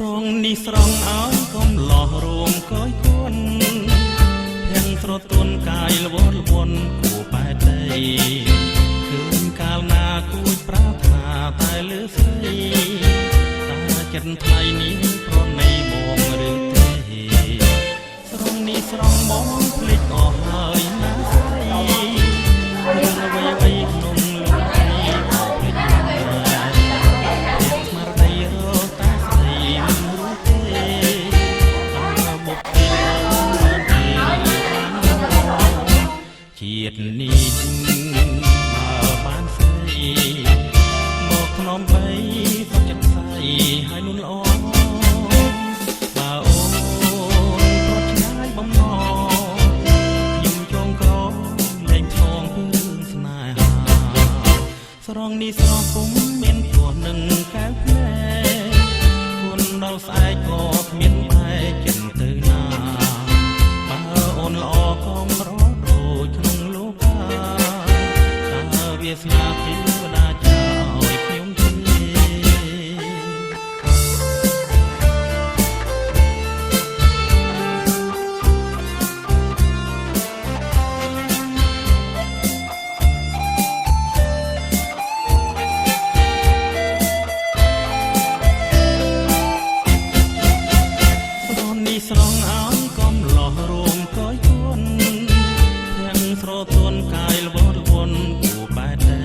ស្រងនេះស្រងឲ្យកុំលោះរួមកយគួនទាំងស្រទន់កាយល្វល់វន់គួបែកដីឃើញកាលណាគួចប្រាថ្នាតែលើស្រីតាចិត្តថ្លៃនេះប្រណីមកឬទេស្រងនេះស្រងមកភ្លេចអស់ហើយណាស្រីរឿងអ្វីអ្វីក្នុងលោកនេះមកភ្លេចស្មារតីរកតែស្រីមិនรู้ទេតាបុកទីបានទេជាតិនេះបើបានស្រីមកក្នុងបីសុខចិត្តស្អីហើយនួនល្អបើអូនប្រត់ឆ្ងាយបំណងខ្ញុំចងក្រលែងឆ្លងពីស្នេហាស្រងនេះស្រងពុំមានព្រោះនឹងកែវភ្នែកគុណដល់ស្អែកក៏គ្មានបែកចិត្តទៅណាបើអូនល្អក៏រត់ដូចក្នុងលោកកាតើវាស្នាពីវតាចោលខ្ញុំទេស្រងឲ្យកុំលោះរួមកយគួនទាំងស្រទន់កាយល្វល់វន់គួបែកដី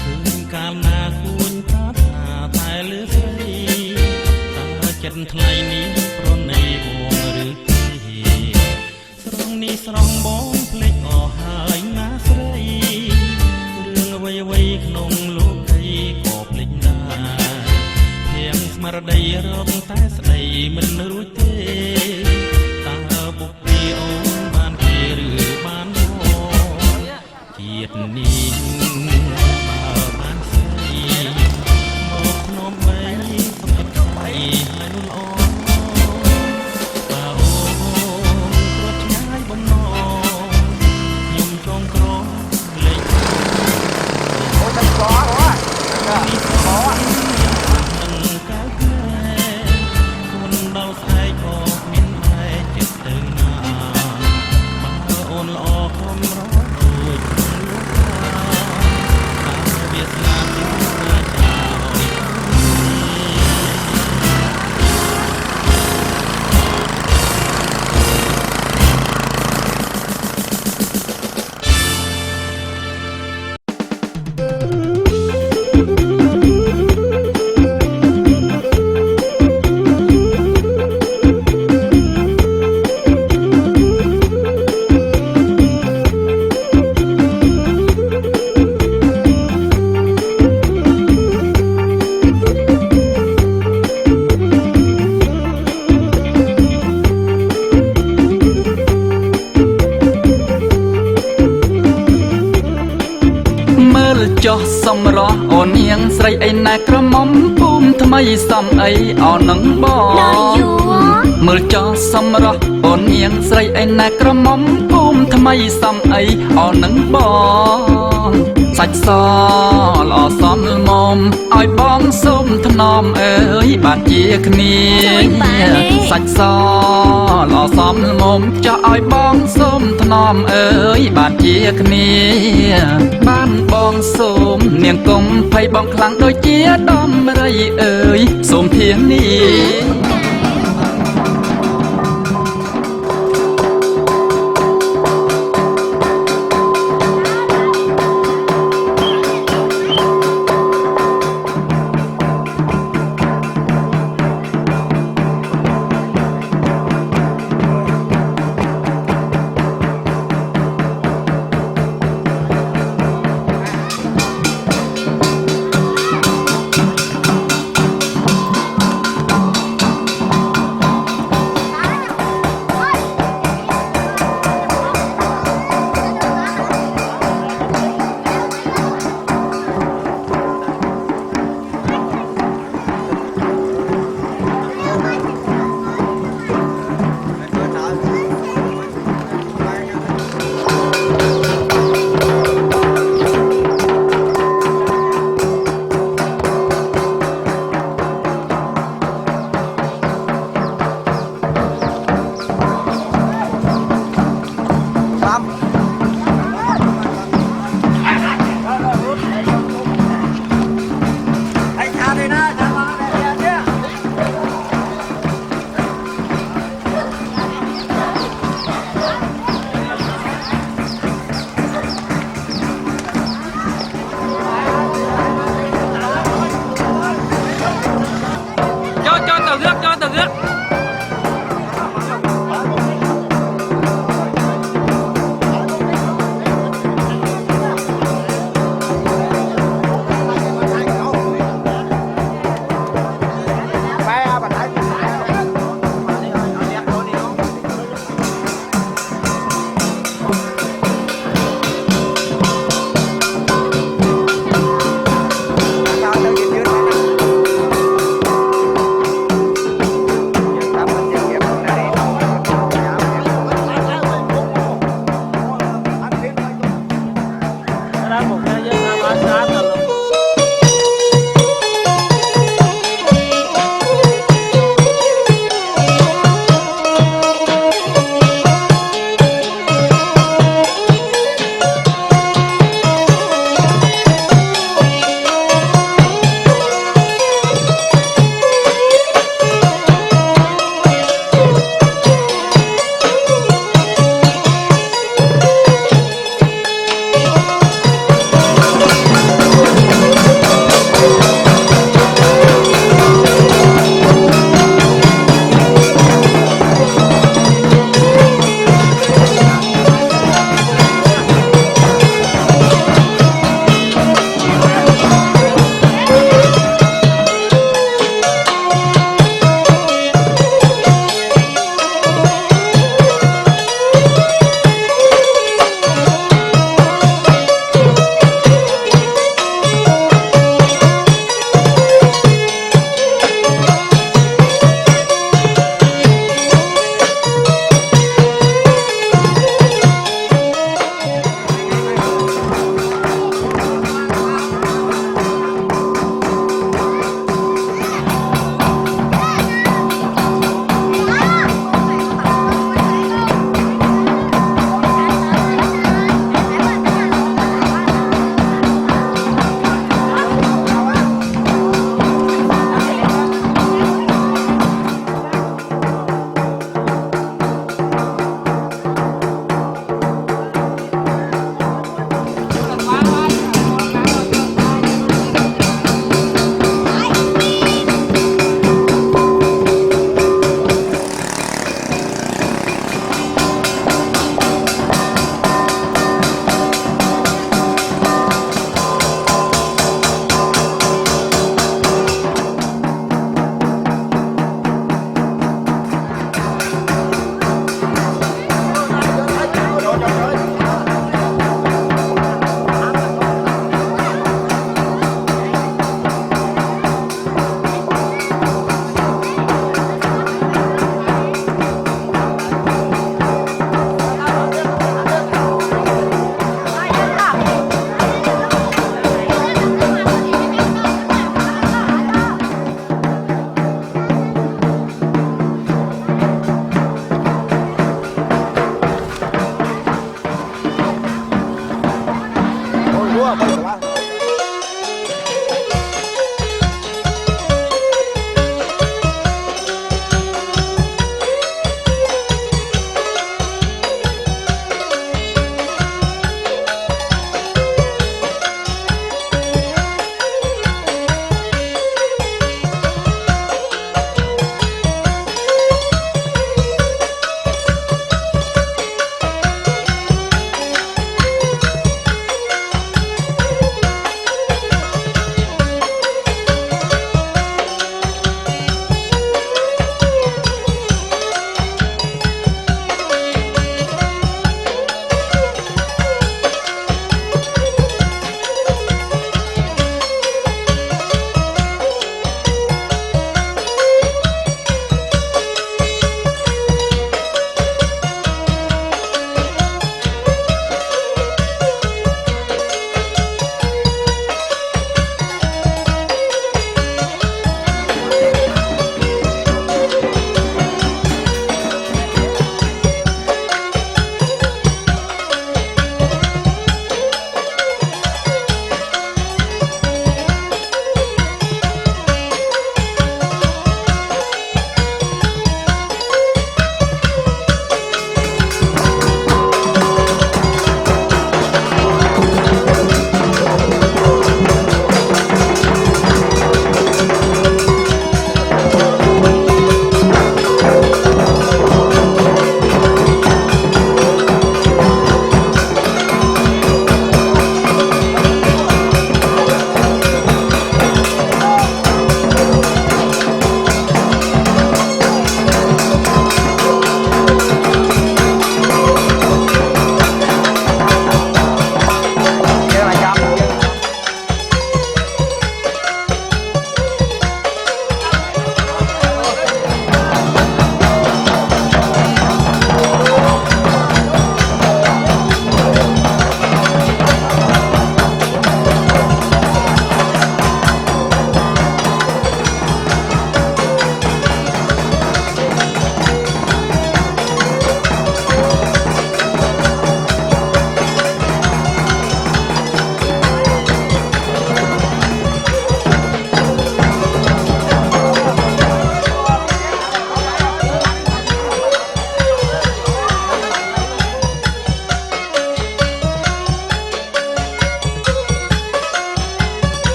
ឃើញកាលណាគួញប្រាថ្នាតែលើស្រីតាចិត្តថ្លៃនេះប្រណីមកឬទេស្រងនេះស្រងបងភ្លេចអស់ហើយណាស្រីរឿងអ្វីអ្វីក្នុងលោកីក៏ភ្លេចដែរភៀងស្មារតីរកតែស្ដីមិនរួចទេតើបុកពីអូនបានគេឬបានមកជាតិនេះបើបានស្រីមកក្នុងបីសុខចិត្តស្អីហើយនួនល្អបើអូនប្រត់ឆ្ងាយបំណងខ្ញុំចងក្រលេខអូនតែស្គាល់ហ៎នេះស្គាល់នឹងកៅភ្នែកគុណដល់ស្អែកក៏មានបែកចិត្តទៅណាបើអូនល្អខំរត់ដូចក្នុងលោកកាតែវាស្នាពីណាចោចោះសំរោះអូននាងស្រីអីណាក្រមុំពុំថ្មីសំអីអោនឹងបងមើលចោះសំរោះអូននាងស្រីអីណាក្រមុំពុំថ្មីសំអីអោនឹងបងសាច់សល្អសំមុំឲ្យបងសុំថ្នមអើយបានជាគ្នាសាច់សល្អសំមុំចោះឲ្យបងសុំថ្នមអើយបានជាគ្នាបានបងសូមនាងកុំភ័យបងខ្លាំងដូចជាដំរីអើយសូមធានា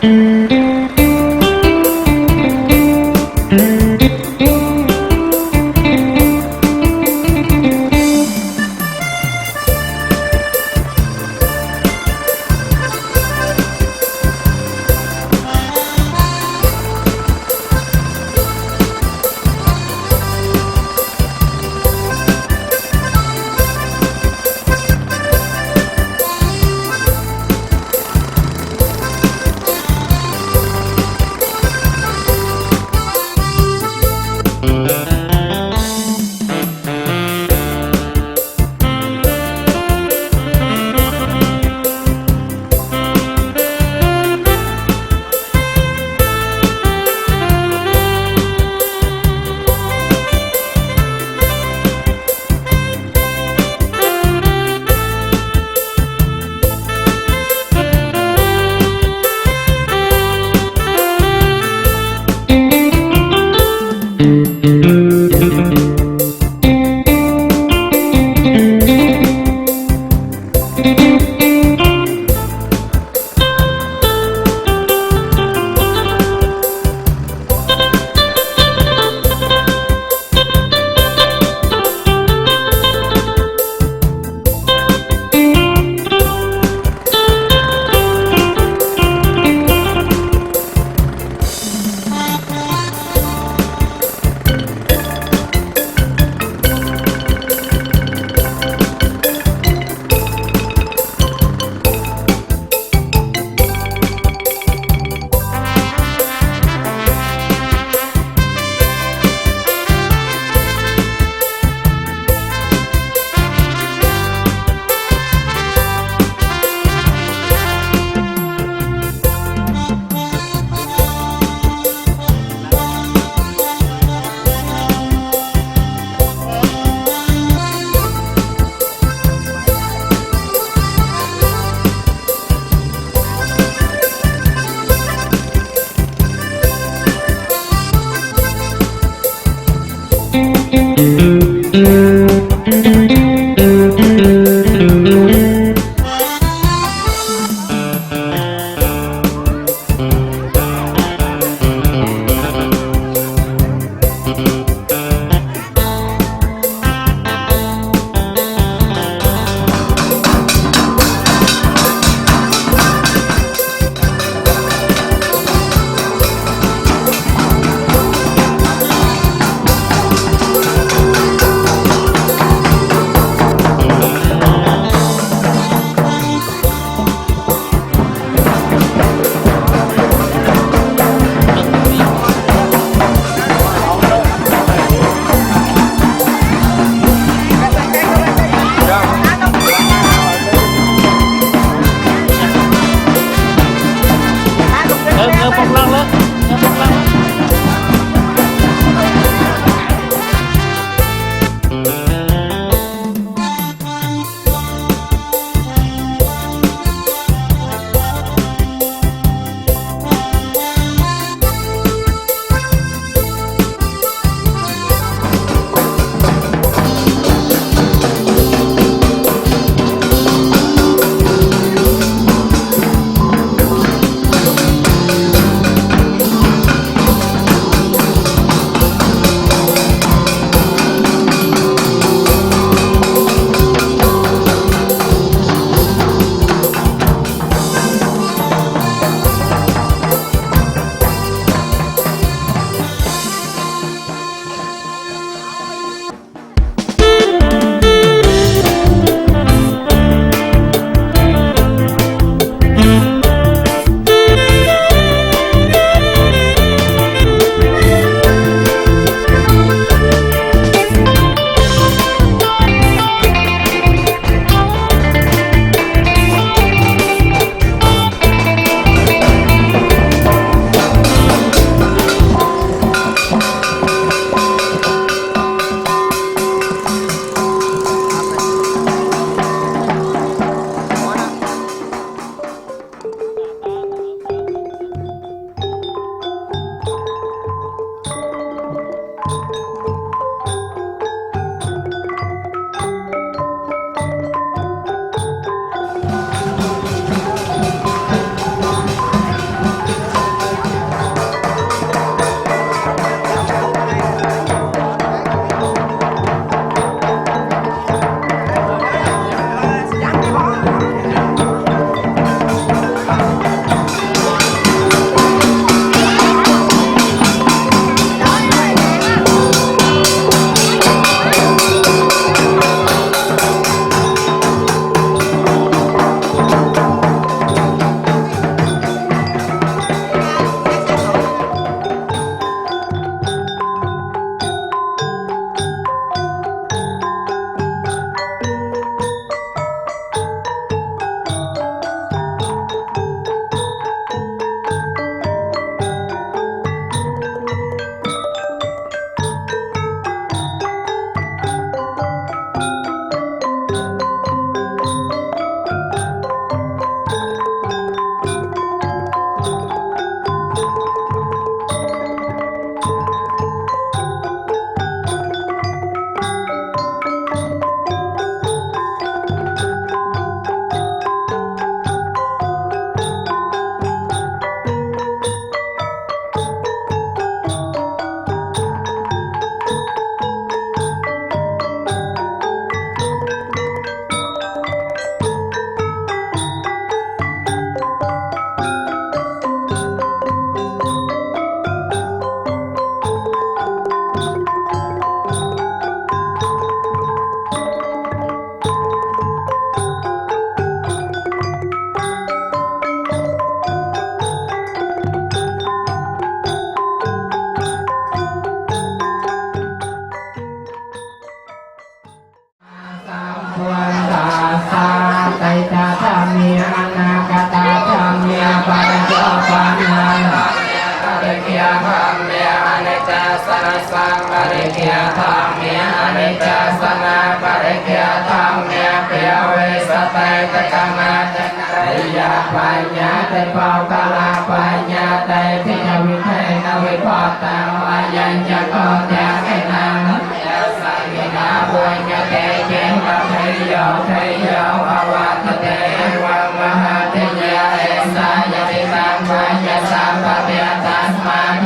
เ ธรรมเมียอนิจจสนะสังปริเกียธรรมเมียอนิจจสนะปริเกียธรรมเมียเปียเวสเตตกรรมะจันติยาปัญญาเตปากาลาปัญญาเตพิจวิเทนวิปัตตังวายัญจะโกเตเกนังยาสังกินาปุญญเตเจมะเทโยเทโยภวัตเตวังมหาเทยาเอสายติตังปัญญาสัมปะเปียตัสมาเท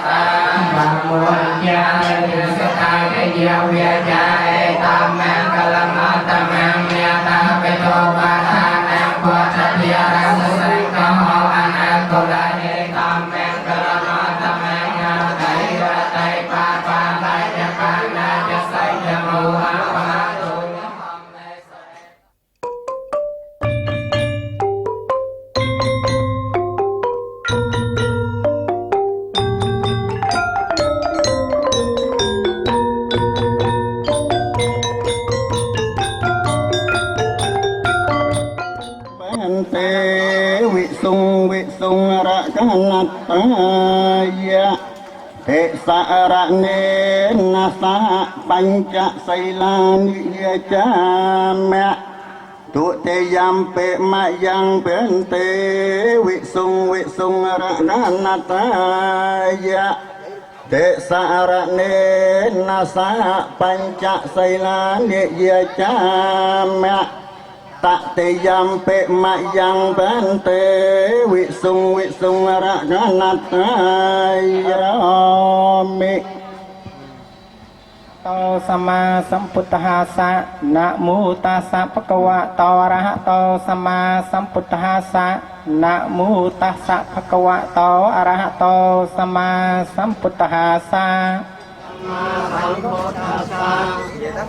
ตังบังมุญญาเนสตาเกยเวียจาเอตัมมังกลมัตตมังเมียตาเปโตปาทานังปัจจยรัสสิกโหอนันตุลาเนตัมมังกลมัตตมังนาไตระไตปาปาไตจะปานาจะใสจะโมหะปาตุ เตวิสุงระกันัตตายะเตสะระเนนะสะปัญจไสลานิยจามะตุเตยัมเปมะยังเป็นเตวิสุงระกันัตตายะเตสะระเนนะสะปัญจไสลานิยจามะตะเตยัมเปมะยังเป็นเตวิสุงระกนัตตายามิโตสัมมาสัมพุทธัสสะนะโมตัสสะภะคะวะโตอะระหะโตสัมมาสัมพุทธัสสะนะโมตัสสะภะคะวะโตอะระหะโตสัมมาสัมพุทธัสสะ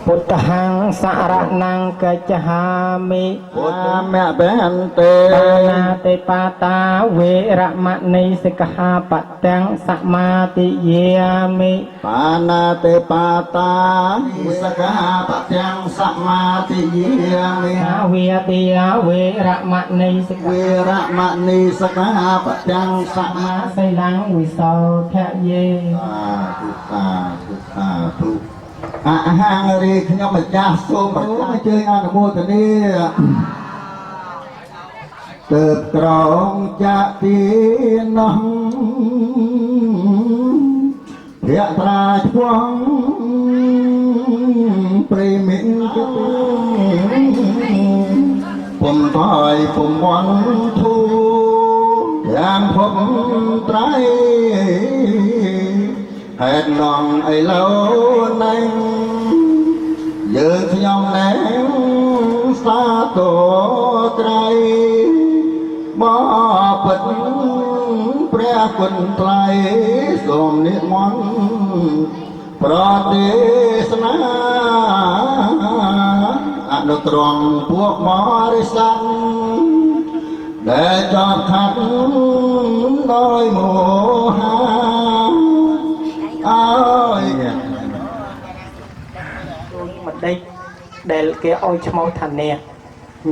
พุทธังสารนังกัจจหามิพุทธะเมเป็นเตปานาติปาตาเวระมะนิสิกขาปะตังสมาติเยมิปานาติปาตาสิกขาปะตังสมาติเยมิเวติยาเวระมะนิสิกเวระมะนิสิกขาปะตังสมาไสลังวิโสทะเยสาธุอาหารรีขยมจ้าส้มประจ้าเจออนุโมทนีเติบกรองจะตีน้องเพียตราช่วงปริมินผมต่อยผมวันทูอย่างผมไตรเหตุน้องไอ้เล่านั่งยืนยองแหนงสาตัวไตรบ่ปัดเปรียคนไตรสมนิมนต์โปรดเทศนาอนุตรองพวกมอริสันได้จอบขัดโดยโมหะมันได้เดลเกออยชมทันเนี่ย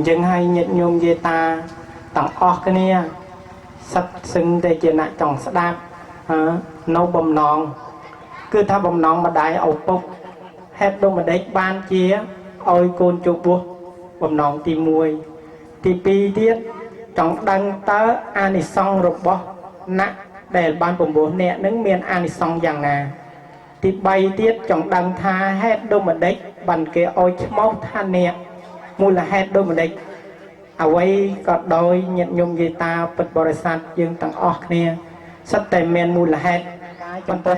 ยังให้ญาติโยมเยตาต่างออกกันเนี่ยสัตซึ่งได้เจนะจ่องสดาบโนบมนองคือถ้าบมนองมาได้เอาปุ๊บเฮ็ดลงมาได้บ้านเจี๊ยออยโกนจูบุบมนองตีมวยตีปีเทียจ่องดังเตออานิซองรบบ่นักแต่บ้านผมโบเนี่ยนึกเมียนอานิซองอย่างนาที่ใบเทียจ่องดังทาเฮ็ดลงมาได้บันเกออยชมท่านเนี่ยมูลเฮ็ดลงมาได้เอาไว้ก็โดยญาติโยมเยตาปิดบริษัทยังต่างออกเนี่ยสัตแต่เมียนมูลเหตุจนตัว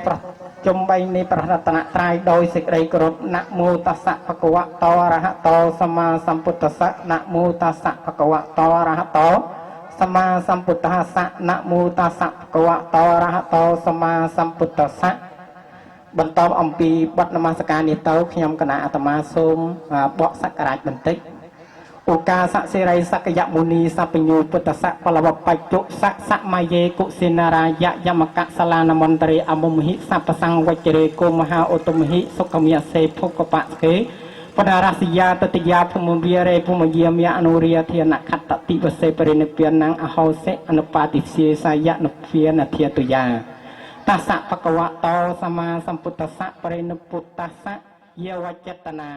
จมใบในปรัตนตรายโดยสิกไรกรดนะโมตัสสะภะคะวะโตอะระหะโตสัมมาสัมพุทธัสสะนะโมตัสสะภะคะวะโตอะระหะโตสัมมาสัมพุทธัสสะนะโมตัสสะภะคะวะโตอะระหะโตสัมมาสัมพุทธัสสะบรรทบอมปีบัดนมัสการนิเตอขยมคณะอาตมาส้มเบาะสักการะบันทึกโอกาสเสรีสักยมุนีสัพโยปุตตะปลวปัจจุสักมาเยกุสินารายะยมกะสลานมนตรีอมุมหิสัพสังวัจเรโกมหาอุตมหิสุขมิยเสภกปะเกปนาราสิยาตติยาภูมิเบียเรภูมิเยียมยาอนุริยเทียนขัตติวเสปรินเปียนังอโหเสอนุปาติเสสายะนุเพียนเทียตุยา ตัสสะปะคะวะโตสัมมาสัมพุทธัสสะปรินิพพุตัสสะเยวจตนา